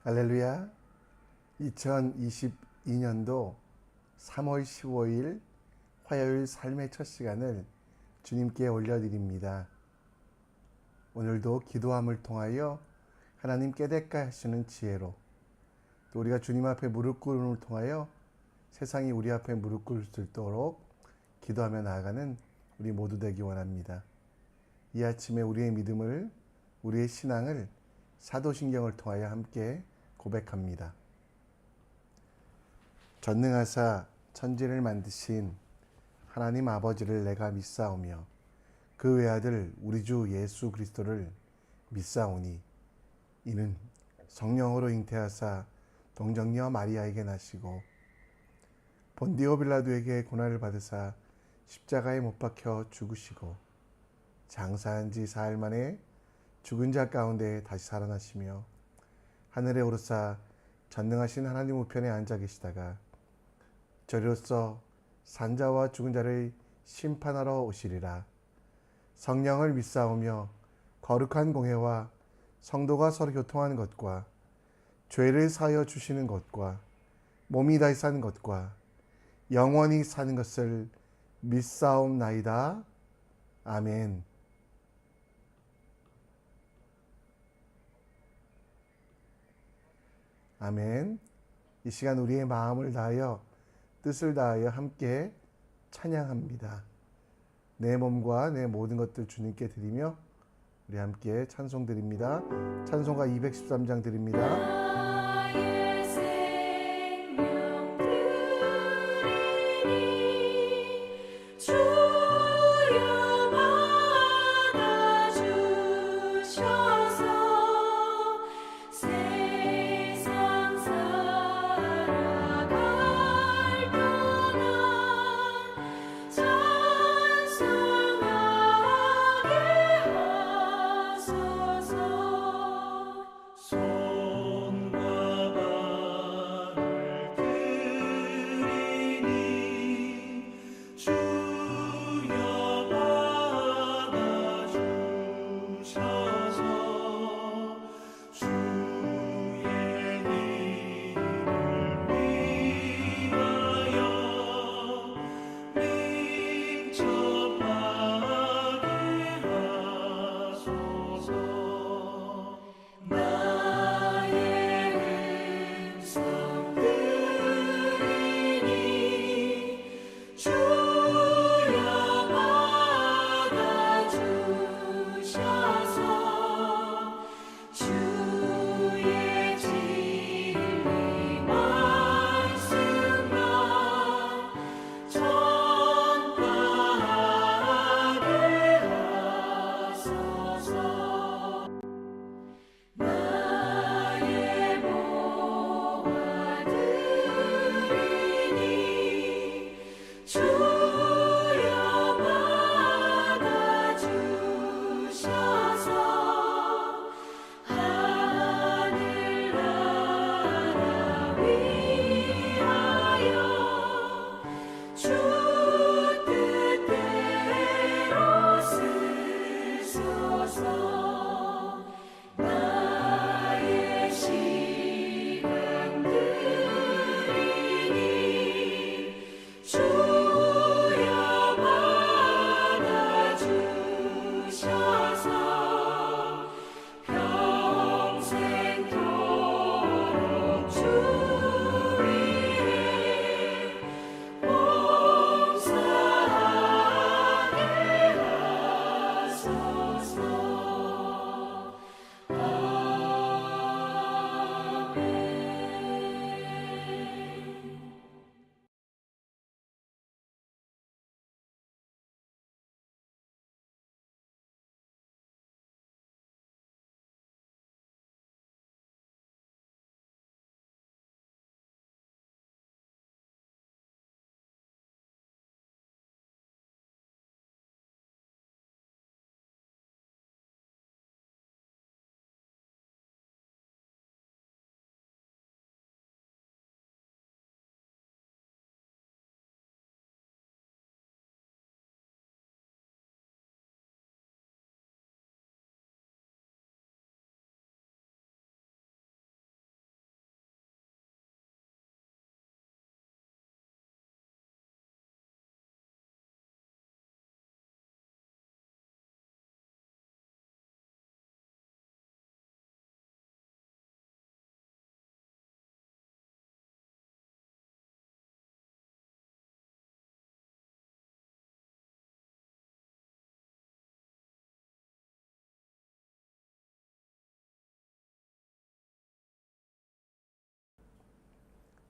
할렐루야. 2022년도 3월 15일 화요일 삶의 첫 시간을 주님께 올려드립니다. 오늘도 기도함을 통하여 하나님 깨닫게 하시는 지혜로, 또 우리가 주님 앞에 무릎 꿇음을 통하여 세상이 우리 앞에 무릎 꿇을 수 있도록 기도하며 나아가는 우리 모두 되기 원합니다. 이 아침에 우리의 믿음을, 우리의 신앙을 사도신경을 통하여 함께 고백합니다. 전능하사 천지를 만드신 하나님 아버지를 내가 믿사오며 그 외아들 우리 주 예수 그리스도를 믿사오니 이는 성령으로 잉태하사 동정녀 마리아에게 나시고 본디오 빌라도에게 고난을 받으사 십자가에 못 박혀 죽으시고 장사한 지 사흘 만에 죽은 자 가운데 다시 살아나시며 하늘에 오르사 전능하신 하나님 우편에 앉아 계시다가 저리로서 산자와 죽은 자를 심판하러 오시리라. 성령을 믿사오며 거룩한 공회와 성도가 서로 교통하는 것과 죄를 사하여 주시는 것과 몸이 다시 사는 것과 영원히 사는 것을 믿사옵나이다. 아멘. 아멘. 이 시간 우리의 마음을 다하여 뜻을 다하여 함께 찬양합니다. 내 몸과 내 모든 것들 주님께 드리며 우리 함께 찬송 드립니다. 찬송가 213장 드립니다. 손과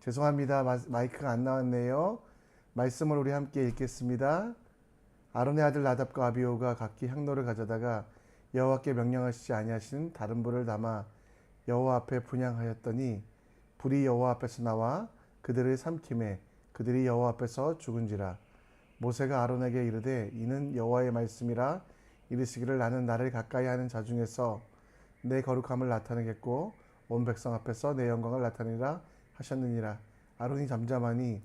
죄송합니다. 마이크가 안 나왔네요. 말씀을 우리 함께 읽겠습니다. 아론의 아들 나답과 아비후가 각기 향로를 가져다가 여호와께 명령하시지 아니하신 다른 불을 담아 여호와 앞에 분향하였더니 불이 여호와 앞에서 나와 그들을 삼키매 그들이 여호와 앞에서 죽은지라. 모세가 아론에게 이르되 이는 여호와의 말씀이라 이르시기를 나는 나를 가까이 하는 자 중에서 내 거룩함을 나타내겠고 온 백성 앞에서 내 영광을 나타내리라 하셨느니라. 아론이 잠잠하니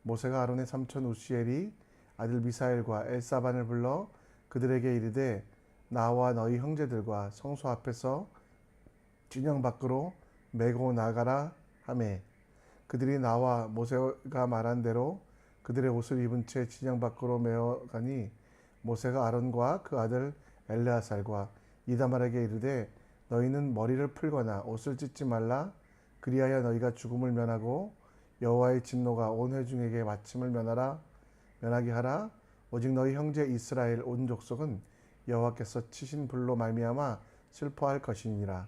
모세가 아론의 삼촌 우시엘이 아들 미사엘과 엘사반을 불러 그들에게 이르되 나와 너희 형제들과 성소 앞에서 진영 밖으로 메고 나가라 하매 그들이 나와 모세가 말한 대로 그들의 옷을 입은 채 진영 밖으로 메어 가니 모세가 아론과 그 아들 엘르아살과 이다말에게 이르되 너희는 머리를 풀거나 옷을 찢지 말라. 그리하여 너희가 죽음을 면하고 여호와의 진노가 온 회중에게 마침을 면하게 하라. 오직 너희 형제 이스라엘 온 족속은 여호와께서 치신 불로 말미암아 슬퍼할 것이니라.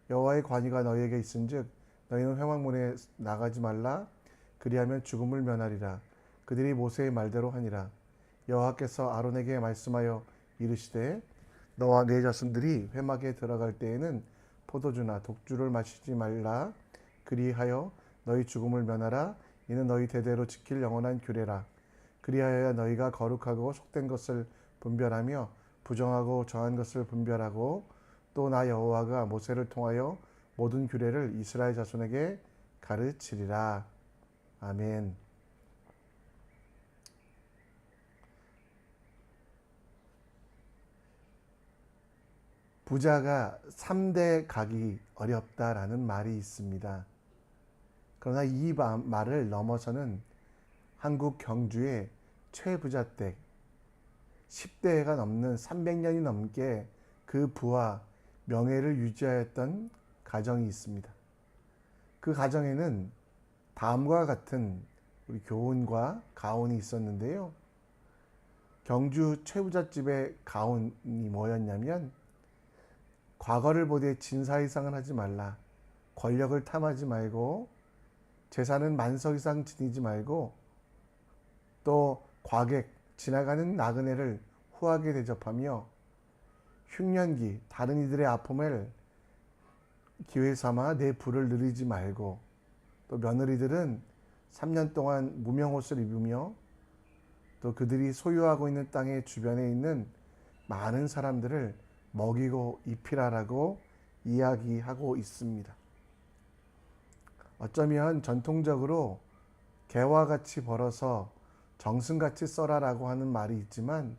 여호와의 관이가 너희에게 있은즉 너희는 회막문에 나가지 말라. 그리하면 죽음을 면하리라. 그들이 모세의 말대로 하니라. 여호와께서 아론에게 말씀하여 이르시되 너와 네 자손들이 회막에 들어갈 때에는 포도주나 독주를 마시지 말라. 그리하여 너희 죽음을 면하라. 이는 너희 대대로 지킬 영원한 규례라. 그리하여 너희가 거룩하고 속된 것을 분별하며 부정하고 정한 것을 분별하고 또 나 여호와가 모세를 통하여 모든 규례를 이스라엘 자손에게 가르치리라. 아멘. 부자가 3대 가기 어렵다라는 말이 있습니다. 그러나 이 말을 넘어서는 한국 경주의 최부자댁 10대가 넘는 300년이 넘게 그 부와 명예를 유지하였던 가정이 있습니다. 그 가정에는 다음과 같은 우리 교훈과 가훈이 있었는데요. 경주 최부잣집의 가훈이 뭐였냐면 과거를 보되 진사 이상을 하지 말라. 권력을 탐하지 말고 재산은 만석 이상 지니지 말고 또 과객 지나가는 나그네를 후하게 대접하며 흉년기 다른 이들의 아픔을 기회 삼아 내 부를 누리지 말고 또 며느리들은 3년 동안 무명옷을 입으며 또 그들이 소유하고 있는 땅의 주변에 있는 많은 사람들을 먹이고 입히라라고 이야기하고 있습니다. 어쩌면 전통적으로 개와 같이 벌어서 정승같이 써라라고 하는 말이 있지만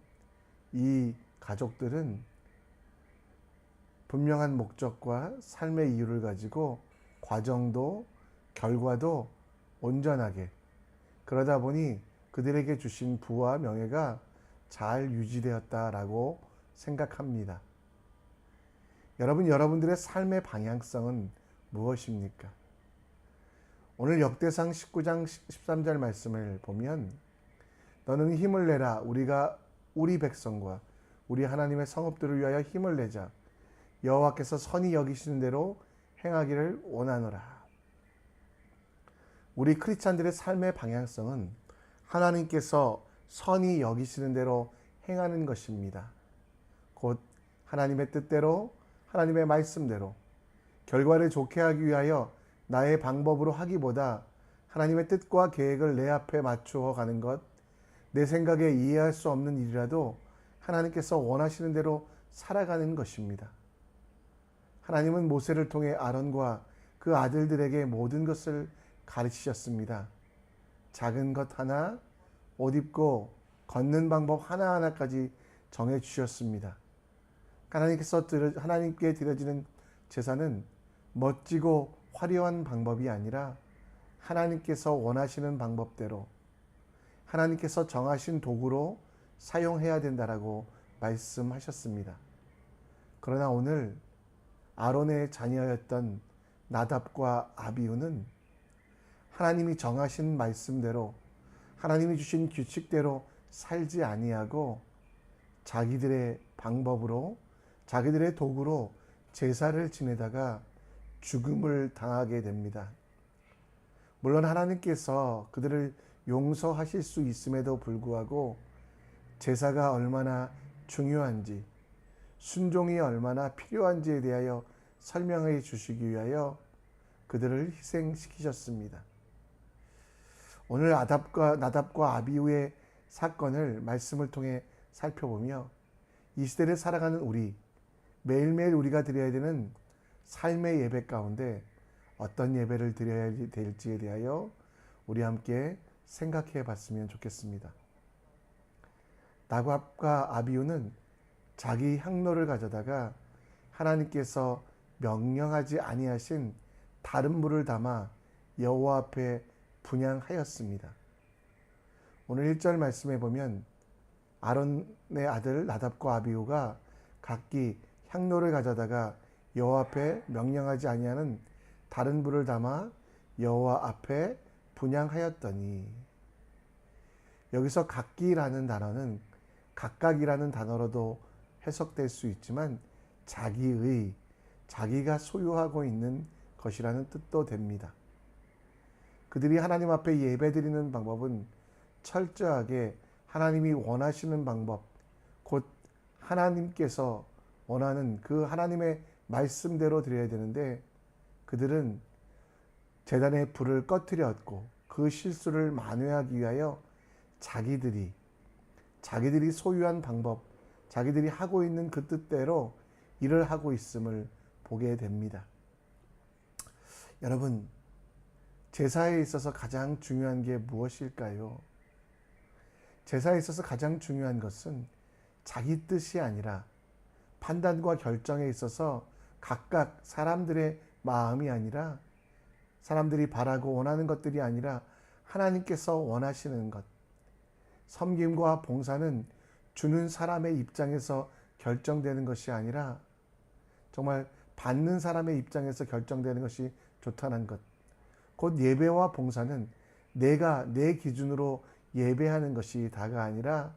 이 가족들은 분명한 목적과 삶의 이유를 가지고 과정도 결과도 온전하게 그러다 보니 그들에게 주신 부와 명예가 잘 유지되었다라고 생각합니다. 여러분들의 삶의 방향성은 무엇입니까? 오늘 역대상 19장 13절 말씀을 보면 너는 힘을 내라. 우리가 우리 백성과 우리 하나님의 성읍들을 위하여 힘을 내자. 여호와께서 선히 여기시는 대로 행하기를 원하노라. 우리 크리스찬들의 삶의 방향성은 하나님께서 선히 여기시는 대로 행하는 것입니다. 곧 하나님의 뜻대로 하나님의 말씀대로 결과를 좋게 하기 위하여 나의 방법으로 하기보다 하나님의 뜻과 계획을 내 앞에 맞추어 가는 것, 내 생각에 이해할 수 없는 일이라도 하나님께서 원하시는 대로 살아가는 것입니다. 하나님은 모세를 통해 아론과 그 아들들에게 모든 것을 가르치셨습니다. 작은 것 하나, 옷 입고 걷는 방법 하나하나까지 정해 주셨습니다. 하나님께 드려지는 제사는 멋지고 화려한 방법이 아니라 하나님께서 원하시는 방법대로 하나님께서 정하신 도구로 사용해야 된다라고 말씀하셨습니다. 그러나 오늘 아론의 자녀였던 나답과 아비후는 하나님이 정하신 말씀대로 하나님이 주신 규칙대로 살지 아니하고 자기들의 방법으로 자기들의 도구로 제사를 지내다가 죽음을 당하게 됩니다. 물론 하나님께서 그들을 용서하실 수 있음에도 불구하고 제사가 얼마나 중요한지, 순종이 얼마나 필요한지에 대하여 설명해 주시기 위하여 그들을 희생시키셨습니다. 오늘 나답과 아비후의 사건을 말씀을 통해 살펴보며 이 시대를 살아가는 우리, 매일매일 우리가 드려야 되는 삶의 예배 가운데 어떤 예배를 드려야 될지에 대하여 우리 함께 생각해 봤으면 좋겠습니다. 나답과 아비후는 자기 향로를 가져다가 하나님께서 명령하지 아니하신 다른 물을 담아 여호와 앞에 분향하였습니다. 오늘 1절 말씀에 보면 아론의 아들 나답과 아비후가 각기 향로를 가져다가 여호와 앞에 명령하지 아니하는 다른 불을 담아 여호와 앞에 분향하였더니, 여기서 각기라는 단어는 각각이라는 단어로도 해석될 수 있지만 자기가 소유하고 있는 것이라는 뜻도 됩니다. 그들이 하나님 앞에 예배드리는 방법은 철저하게 하나님이 원하시는 방법, 곧 하나님께서 원하는 그 하나님의 말씀대로 드려야 되는데, 그들은 제단의 불을 꺼뜨렸고 그 실수를 만회하기 위하여 자기들이 소유한 방법, 자기들이 하고 있는 그 뜻대로 일을 하고 있음을 보게 됩니다. 여러분, 제사에 있어서 가장 중요한 게 무엇일까요? 제사에 있어서 가장 중요한 것은 자기 뜻이 아니라 판단과 결정에 있어서 각각 사람들의 마음이 아니라, 사람들이 바라고 원하는 것들이 아니라 하나님께서 원하시는 것, 섬김과 봉사는 주는 사람의 입장에서 결정되는 것이 아니라 정말 받는 사람의 입장에서 결정되는 것이 좋다는 것, 곧 예배와 봉사는 내가 내 기준으로 예배하는 것이 다가 아니라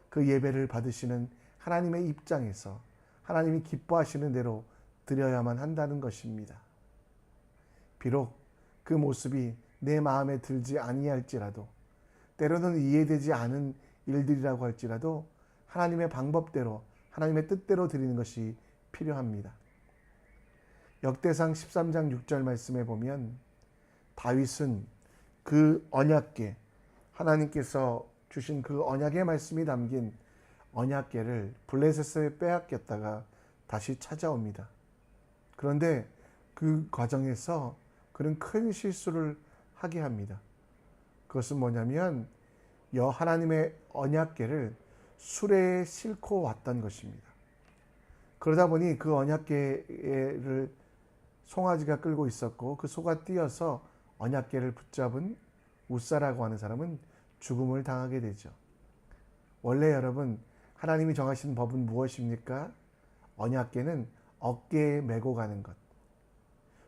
그 예배를 받으시는 하나님의 입장에서 하나님이 기뻐하시는 대로 드려야만 한다는 것입니다. 비록 그 모습이 내 마음에 들지 아니할지라도, 때로는 이해되지 않은 일들이라고 할지라도 하나님의 방법대로, 하나님의 뜻대로 드리는 것이 필요합니다. 역대상 13장 6절 말씀에 보면 다윗은 그 언약궤, 하나님께서 주신 그 언약의 말씀이 담긴 언약궤를 블레셋에 빼앗겼다가 다시 찾아옵니다. 그런데 그 과정에서 그는 큰 실수를 하게 합니다. 그것은 뭐냐면 하나님의 언약궤를 수레에 싣고 왔던 것입니다. 그러다 보니 그 언약궤를 송아지가 끌고 있었고 그 소가 뛰어서 언약궤를 붙잡은 우사라고 하는 사람은 죽음을 당하게 되죠. 원래 여러분, 하나님이 정하신 법은 무엇입니까? 언약궤는 어깨에 메고 가는 것.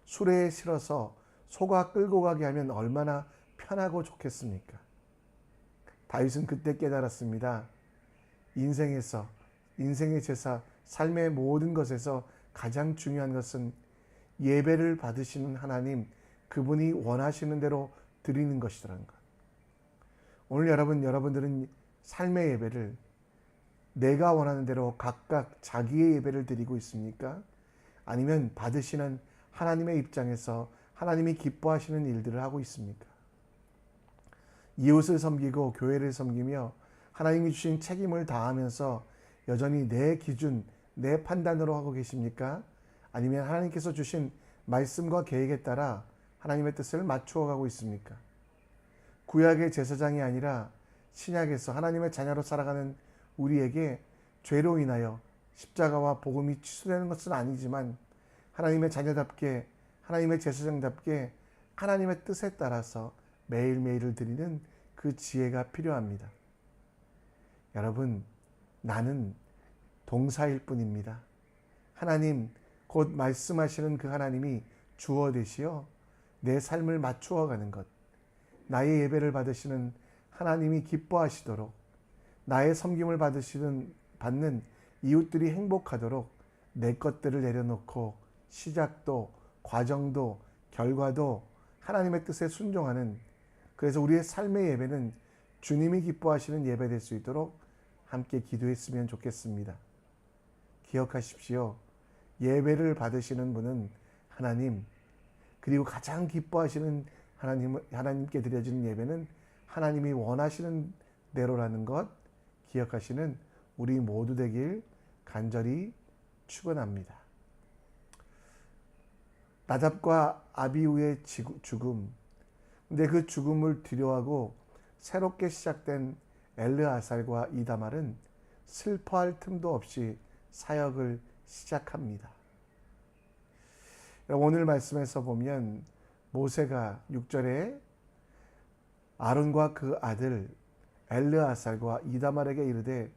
수레에 실어서 소가 끌고 가게 하면 얼마나 편하고 좋겠습니까? 다윗은 그때 깨달았습니다. 인생의 제사, 삶의 모든 것에서 가장 중요한 것은 예배를 받으시는 하나님, 그분이 원하시는 대로 드리는 것이라는 것. 오늘 여러분들은 삶의 예배를 내가 원하는 대로 각각 자기의 예배를 드리고 있습니까? 아니면 받으시는 하나님의 입장에서 하나님이 기뻐하시는 일들을 하고 있습니까? 이웃을 섬기고 교회를 섬기며 하나님이 주신 책임을 다하면서 여전히 내 기준, 내 판단으로 하고 계십니까? 아니면 하나님께서 주신 말씀과 계획에 따라 하나님의 뜻을 맞추어 가고 있습니까? 구약의 제사장이 아니라 신약에서 하나님의 자녀로 살아가는 우리에게 죄로 인하여 십자가와 복음이 취소되는 것은 아니지만 하나님의 자녀답게, 하나님의 제사장답게 하나님의 뜻에 따라서 매일매일을 드리는 그 지혜가 필요합니다. 여러분, 나는 동사일 뿐입니다. 하나님, 곧 말씀하시는 그 하나님이 주어 되시어 내 삶을 맞추어 가는 것, 나의 예배를 받으시는 하나님이 기뻐하시도록, 나의 섬김을 받는 이웃들이 행복하도록 내 것들을 내려놓고 시작도, 과정도, 결과도 하나님의 뜻에 순종하는, 그래서 우리의 삶의 예배는 주님이 기뻐하시는 예배 될 수 있도록 함께 기도했으면 좋겠습니다. 기억하십시오. 예배를 받으시는 분은 하나님, 그리고 가장 기뻐하시는 하나님께 드려지는 예배는 하나님이 원하시는 대로라는 것 기억하시는 우리 모두 되길 간절히 축원합니다. 나답과 아비후의 죽음, 근데 그 죽음을 두려워하고 새롭게 시작된 엘르아살과 이다말은 슬퍼할 틈도 없이 사역을 시작합니다. 오늘 말씀에서 보면 모세가 6절에 아론과 그 아들 엘르아살과 이다말에게 이르되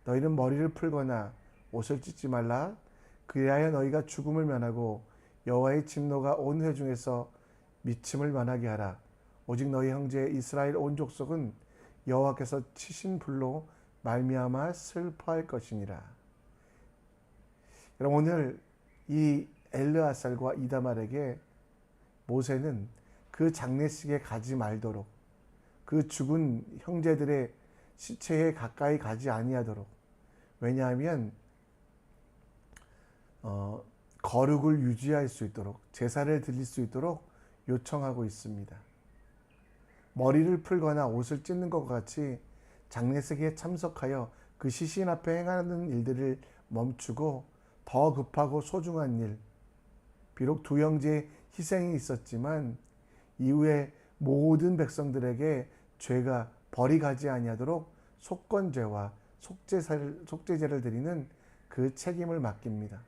너희는 머리를 풀거나 옷을 찢지 말라. 그리하여 너희가 죽음을 면하고 여호와의 진노가 온 회중에서 미침을 면하게 하라. 오직 너희 형제 이스라엘 온 족속은 여호와께서 치신 불로 말미암아 슬퍼할 것이니라. 여러분, 오늘 이 엘르아살과 이다말에게 모세는 그 장례식에 가지 말도록, 그 죽은 형제들의 시체에 가까이 가지 아니하도록, 왜냐하면 거룩을 유지할 수 있도록, 제사를 드릴 수 있도록 요청하고 있습니다. 머리를 풀거나 옷을 찢는 것과 같이 장례식에 참석하여 그 시신 앞에 행하는 일들을 멈추고 더 급하고 소중한 일, 비록 두 형제의 희생이 있었지만 이후에 모든 백성들에게 죄가 벌이 가지 아니하도록 속건제와 속죄제를 드리는 그 책임을 맡깁니다.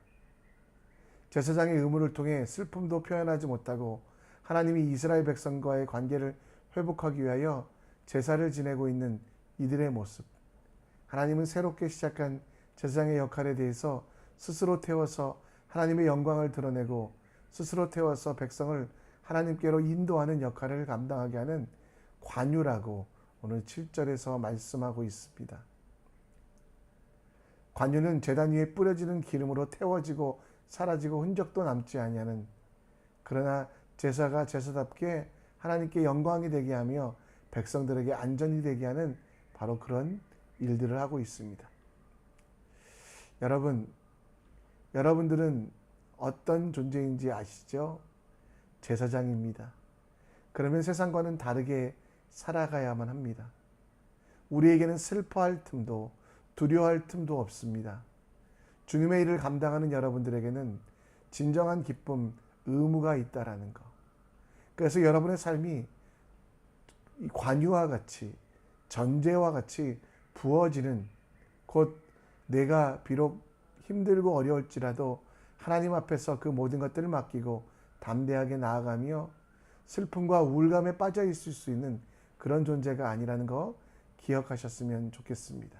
제사장의 의무를 통해 슬픔도 표현하지 못하고 하나님이 이스라엘 백성과의 관계를 회복하기 위하여 제사를 지내고 있는 이들의 모습, 하나님은 새롭게 시작한 제사장의 역할에 대해서 스스로 태워서 하나님의 영광을 드러내고 스스로 태워서 백성을 하나님께로 인도하는 역할을 감당하게 하는 관유라고 오늘 7절에서 말씀하고 있습니다. 관유는 제단 위에 뿌려지는 기름으로 태워지고 사라지고 흔적도 남지 아니하는, 그러나 제사가 제사답게 하나님께 영광이 되게 하며 백성들에게 안전이 되게 하는 바로 그런 일들을 하고 있습니다. 여러분들은 어떤 존재인지 아시죠? 제사장입니다. 그러면 세상과는 다르게 살아가야만 합니다. 우리에게는 슬퍼할 틈도 두려워할 틈도 없습니다. 주님의 일을 감당하는 여러분들에게는 진정한 기쁨, 의무가 있다라는 것. 그래서 여러분의 삶이 관유와 같이, 전제와 같이 부어지는, 곧 내가 비록 힘들고 어려울지라도 하나님 앞에서 그 모든 것들을 맡기고 담대하게 나아가며 슬픔과 우울감에 빠져 있을 수 있는 그런 존재가 아니라는 거 기억하셨으면 좋겠습니다.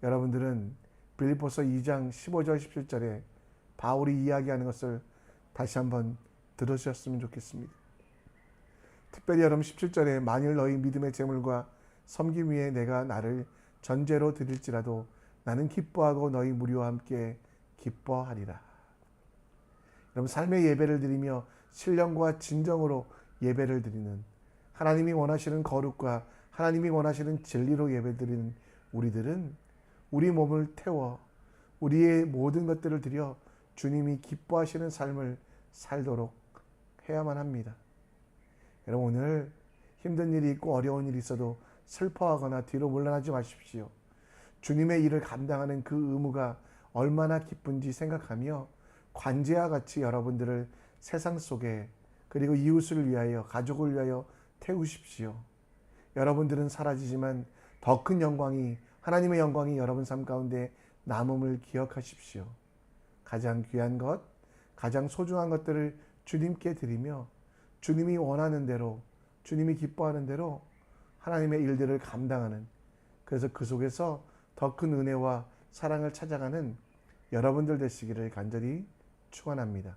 여러분들은 빌립보서 2장 15절 17절에 바울이 이야기하는 것을 다시 한번 들으셨으면 좋겠습니다. 특별히 여러분 17절에 만일 너희 믿음의 제물과 섬김 위에 내가 나를 전제로 드릴지라도 나는 기뻐하고 너희 무리와 함께 기뻐하리라. 여러분, 삶의 예배를 드리며 신령과 진정으로 예배를 드리는, 하나님이 원하시는 거룩과 하나님이 원하시는 진리로 예배 드리는 우리들은 우리 몸을 태워 우리의 모든 것들을 드려 주님이 기뻐하시는 삶을 살도록 해야만 합니다. 여러분, 오늘 힘든 일이 있고 어려운 일이 있어도 슬퍼하거나 뒤로 물러나지 마십시오. 주님의 일을 감당하는 그 의무가 얼마나 기쁜지 생각하며 관제와 같이 여러분들을 세상 속에, 그리고 이웃을 위하여, 가족을 위하여 태우십시오. 여러분들은 사라지지만 더 큰 영광이, 하나님의 영광이 여러분 삶 가운데 남음을 기억하십시오. 가장 귀한 것, 가장 소중한 것들을 주님께 드리며 주님이 원하는 대로, 주님이 기뻐하는 대로 하나님의 일들을 감당하는, 그래서 그 속에서 더 큰 은혜와 사랑을 찾아가는 여러분들 되시기를 간절히 축원합니다.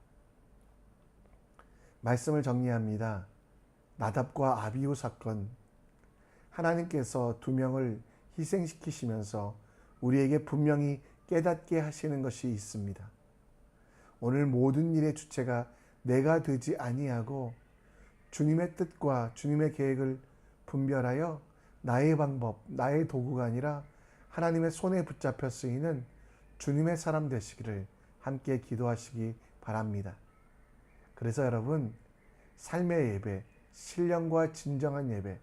말씀을 정리합니다. 나답과 아비후 사건, 하나님께서 두 명을 희생시키시면서 우리에게 분명히 깨닫게 하시는 것이 있습니다. 오늘 모든 일의 주체가 내가 되지 아니하고 주님의 뜻과 주님의 계획을 분별하여 나의 방법, 나의 도구가 아니라 하나님의 손에 붙잡혀 쓰이는 주님의 사람 되시기를 함께 기도하시기 바랍니다. 그래서 여러분, 삶의 예배, 신령과 진정한 예배,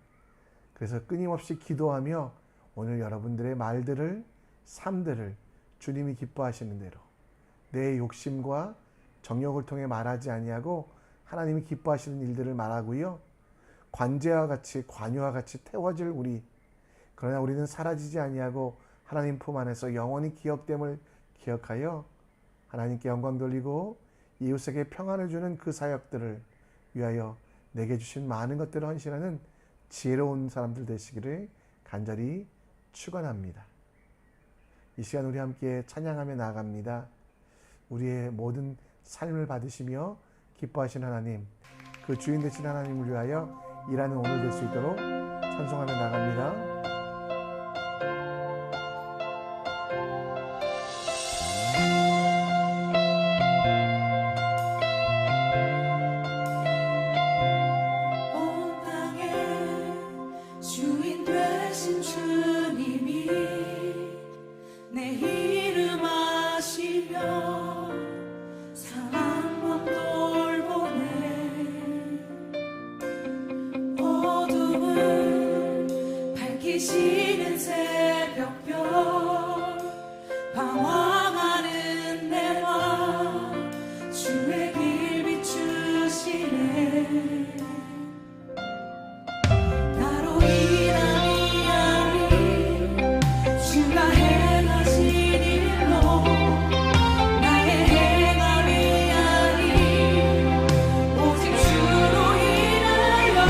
그래서 끊임없이 기도하며 오늘 여러분들의 말들을, 삶들을 주님이 기뻐하시는 대로 내 욕심과 정욕을 통해 말하지 아니하고 하나님이 기뻐하시는 일들을 말하고요. 관제와 같이, 관유와 같이 태워질 우리, 그러나 우리는 사라지지 아니하고 하나님 품 안에서 영원히 기억됨을 기억하여 하나님께 영광 돌리고 이웃에게 평안을 주는 그 사역들을 위하여 내게 주신 많은 것들을 헌신하는 지혜로운 사람들 되시기를 간절히 축원합니다. 이 시간 우리 함께 찬양하며 나아갑니다. 우리의 모든 삶을 받으시며 기뻐하신 하나님, 그 주인 되신 하나님을 위하여 일하는 오늘 될 수 있도록 찬송하며 나갑니다. 시는 새벽별 방황하는 내와 주의 길 비추시네. 나로 인한 이야기 주가 행하신 일로 나의 행함이 아니 오직 주로 인하여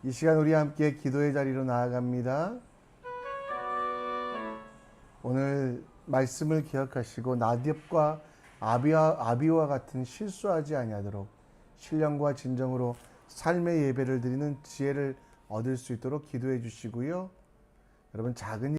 이 시간 우리 함께 기도의 자리로 나아갑니다. 오늘 말씀을 기억하시고 나디압과 아비와 같은 실수하지 아니하도록 신령과 진정으로 삶의 예배를 드리는 지혜를 얻을 수 있도록 기도해 주시고요. 여러분, 작은